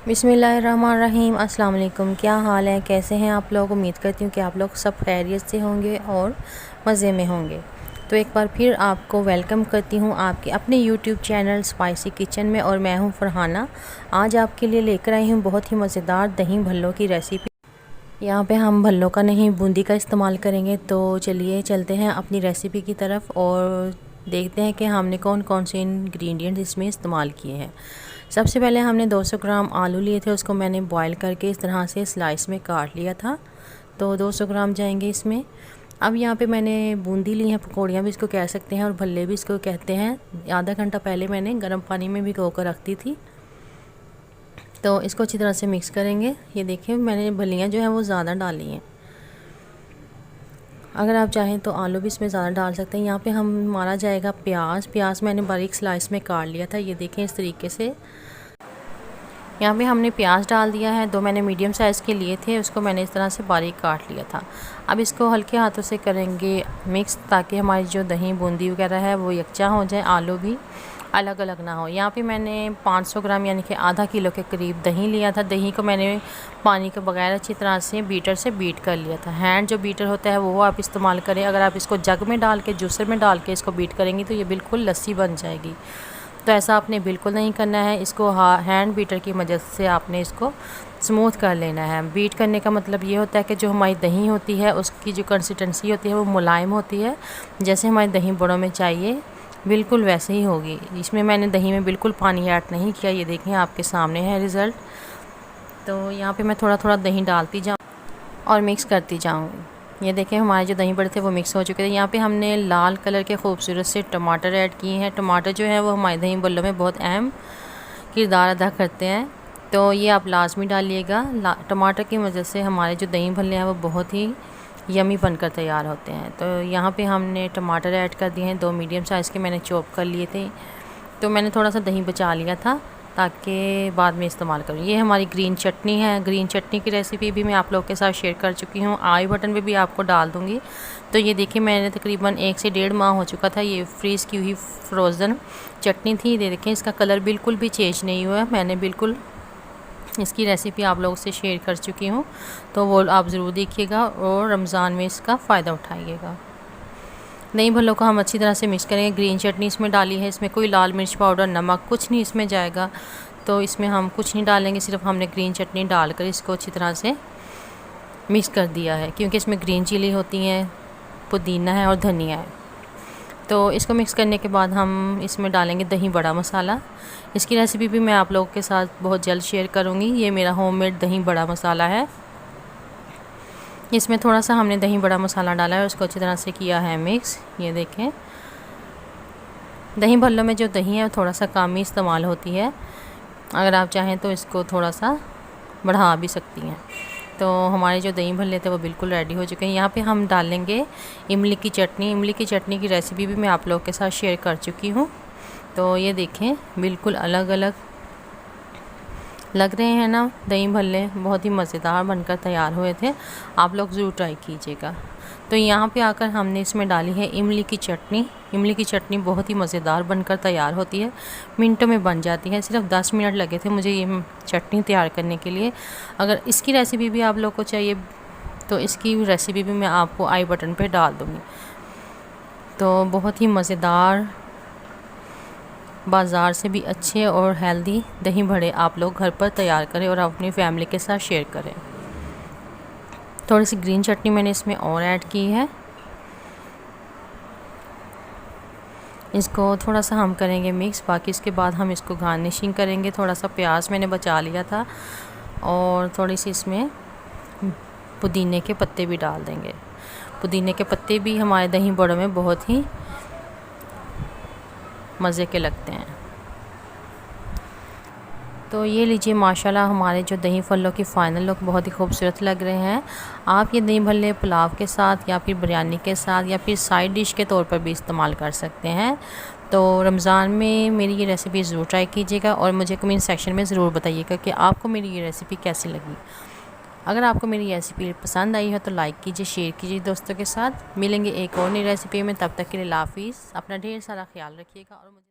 बिस्मिल्लाहिर्रहमानिर्रहीम। अस्सलाम वालेकुम। क्या हाल है, कैसे हैं आप लोग? उम्मीद करती हूँ कि आप लोग सब खैरियत से होंगे और मज़े में होंगे। तो एक बार फिर आपको वेलकम करती हूँ आपके अपने यूट्यूब चैनल स्पाइसी किचन में, और मैं हूँ फ़रहाना। आज आपके लिए लेकर आई हूँ बहुत ही मज़ेदार दही भल्लों की रेसिपी। यहाँ पे हम भल्लों का नहीं, बूंदी का इस्तेमाल करेंगे। तो चलिए चलते हैं अपनी रेसिपी की तरफ और देखते हैं कि हमने कौन कौन से इंग्रेडिएंट्स इसमें इस्तेमाल किए हैं। सबसे पहले हमने 200 ग्राम आलू लिए थे, उसको मैंने बॉईल करके इस तरह से स्लाइस में काट लिया था। तो 200 ग्राम जाएंगे इसमें। अब यहाँ पे मैंने बूंदी ली है, पकौड़ियाँ भी इसको कह सकते हैं और भल्ले भी इसको कहते हैं। आधा घंटा पहले मैंने गर्म पानी में भिगो कर रख दी थी। तो इसको अच्छी तरह से मिक्स करेंगे। ये देखिए मैंने भलियाँ जो है वो ज़्यादा डाली हैं। अगर आप चाहें तो आलू भी इसमें ज़्यादा डाल सकते हैं। यहाँ पे हम मारा जाएगा प्याज मैंने बारीक स्लाइस में काट लिया था। ये देखें इस तरीके से। यहाँ पे हमने प्याज डाल दिया है। 2 मैंने मीडियम साइज़ के लिए थे, उसको मैंने इस तरह से बारीक काट लिया था। अब इसको हल्के हाथों से करेंगे मिक्स, ताकि हमारी जो दही बूंदी वगैरह है वो यकजा हो जाए, आलू भी अलग अलग ना हो। यहाँ पे मैंने 500 ग्राम यानी कि आधा किलो के करीब दही लिया था। दही को मैंने पानी के बगैर अच्छी तरह से बीटर से बीट कर लिया था। हैंड जो बीटर होता है वो आप इस्तेमाल करें। अगर आप इसको जग में डाल के, जूसर में डाल के इसको बीट करेंगी तो ये बिल्कुल लस्सी बन जाएगी। तो ऐसा आपने बिल्कुल नहीं करना है। इसको हैंड बीटर की मदद से आपने इसको स्मूथ कर लेना है। बीट करने का मतलब ये होता है कि जो हमारी दही होती है उसकी जो कंसिस्टेंसी होती है वो मुलायम होती है, जैसे हमारी दही बड़ों में चाहिए बिल्कुल वैसे ही होगी। इसमें मैंने दही में बिल्कुल पानी ऐड नहीं किया। ये देखें आपके सामने है रिज़ल्ट। तो यहाँ पे मैं थोड़ा थोड़ा दही डालती जाऊँ और मिक्स करती जाऊँगी। ये देखें हमारे जो दही बड़े थे वो मिक्स हो चुके थे। यहाँ पे हमने लाल कलर के खूबसूरत से टमाटर ऐड किए हैं। टमाटर जो है वो हमारे दही बल्लों में बहुत अहम किरदार अदा करते हैं, तो ये आप लाजमी डालिएगा। टमाटर की वजह से हमारे जो दही भल्ले हैं वो बहुत ही यमी बनकर तैयार होते हैं। तो यहाँ पे हमने टमाटर ऐड कर दिए हैं। 2 मीडियम साइज़ के मैंने चॉप कर लिए थे। तो मैंने थोड़ा सा दही बचा लिया था ताकि बाद में इस्तेमाल करूँ। ये हमारी ग्रीन चटनी है। ग्रीन चटनी की रेसिपी भी मैं आप लोगों के साथ शेयर कर चुकी हूँ। आई बटन पे भी आपको डाल दूँगी। तो ये देखिए मैंने तकरीबन 1 से 1.5 माह हो चुका था। ये फ्रीज़ की हुई फ्रोज़न चटनी थी। ये देखें इसका कलर बिल्कुल भी चेंज नहीं हुआ है। मैंने बिल्कुल इसकी रेसिपी आप लोगों से शेयर कर चुकी हूँ, तो वो आप ज़रूर देखिएगा और रमज़ान में इसका फ़ायदा उठाइएगा। दही भल्लों को हम अच्छी तरह से मिक्स करेंगे। ग्रीन चटनी इसमें डाली है, इसमें कोई लाल मिर्च पाउडर, नमक कुछ नहीं इसमें जाएगा। तो इसमें हम कुछ नहीं डालेंगे, सिर्फ हमने ग्रीन चटनी डालकर इसको अच्छी तरह से मिक्स कर दिया है, क्योंकि इसमें ग्रीन चिली होती हैं, पुदीना है और धनिया है। तो इसको मिक्स करने के बाद हम इसमें डालेंगे दही बड़ा मसाला। इसकी रेसिपी भी मैं आप लोगों के साथ बहुत जल्द शेयर करूँगी। ये मेरा होममेड दही बड़ा मसाला है। इसमें थोड़ा सा हमने दही बड़ा मसाला डाला है, उसको अच्छी तरह से किया है मिक्स। ये देखें दही भल्लों में जो दही है थोड़ा सा कम ही इस्तेमाल होती है। अगर आप चाहें तो इसको थोड़ा सा बढ़ा भी सकती हैं। तो हमारे जो दही भल्ले थे वो बिल्कुल रेडी हो चुके हैं। यहाँ पे हम डालेंगे इमली की चटनी। इमली की चटनी की रेसिपी भी मैं आप लोगों के साथ शेयर कर चुकी हूँ। तो ये देखें बिल्कुल अलग अलग लग रहे हैं ना दही भल्ले, बहुत ही मज़ेदार बनकर तैयार हुए थे। आप लोग ज़रूर ट्राई कीजिएगा। तो यहाँ पे आकर हमने इसमें डाली है इमली की चटनी। इमली की चटनी बहुत ही मज़ेदार बनकर तैयार होती है, मिनटों में बन जाती है। सिर्फ 10 मिनट लगे थे मुझे ये चटनी तैयार करने के लिए। अगर इसकी रेसिपी भी आप लोग को चाहिए तो इसकी रेसिपी भी मैं आपको आई बटन पे डाल दूँगी। तो बहुत ही मज़ेदार, बाज़ार से भी अच्छे और हेल्दी दही बड़े आप लोग घर पर तैयार करें और अपनी फैमिली के साथ शेयर करें। थोड़ी सी ग्रीन चटनी मैंने इसमें और ऐड की है। इसको थोड़ा सा हम करेंगे मिक्स। बाकी इसके बाद हम इसको गार्निशिंग करेंगे। थोड़ा सा प्याज मैंने बचा लिया था और थोड़ी सी इसमें पुदीने के पत्ते भी डाल देंगे। पुदीने के पत्ते भी हमारे दही बड़ों में बहुत ही मज़े के लगते हैं। तो ये लीजिए माशाल्लाह हमारे जो दही भल्लों की फ़ाइनल लुक बहुत ही खूबसूरत लग रहे हैं। आप ये दही भल्ले पुलाव के साथ या फिर बिरयानी के साथ या फिर साइड डिश के तौर पर भी इस्तेमाल कर सकते हैं। तो रमज़ान में मेरी ये रेसिपी ज़रूर ट्राई कीजिएगा और मुझे कमेंट सेक्शन में ज़रूर बताइएगा कि आपको मेरी ये रेसिपी कैसी लगी। अगर आपको मेरी रेसिपी पसंद आई हो तो लाइक कीजिए, शेयर कीजिए दोस्तों के साथ। मिलेंगे एक और नई रेसिपी में, तब तक के लिए अल्लाह हाफ़िज़। अपना ढेर सारा ख्याल रखिएगा और मुझे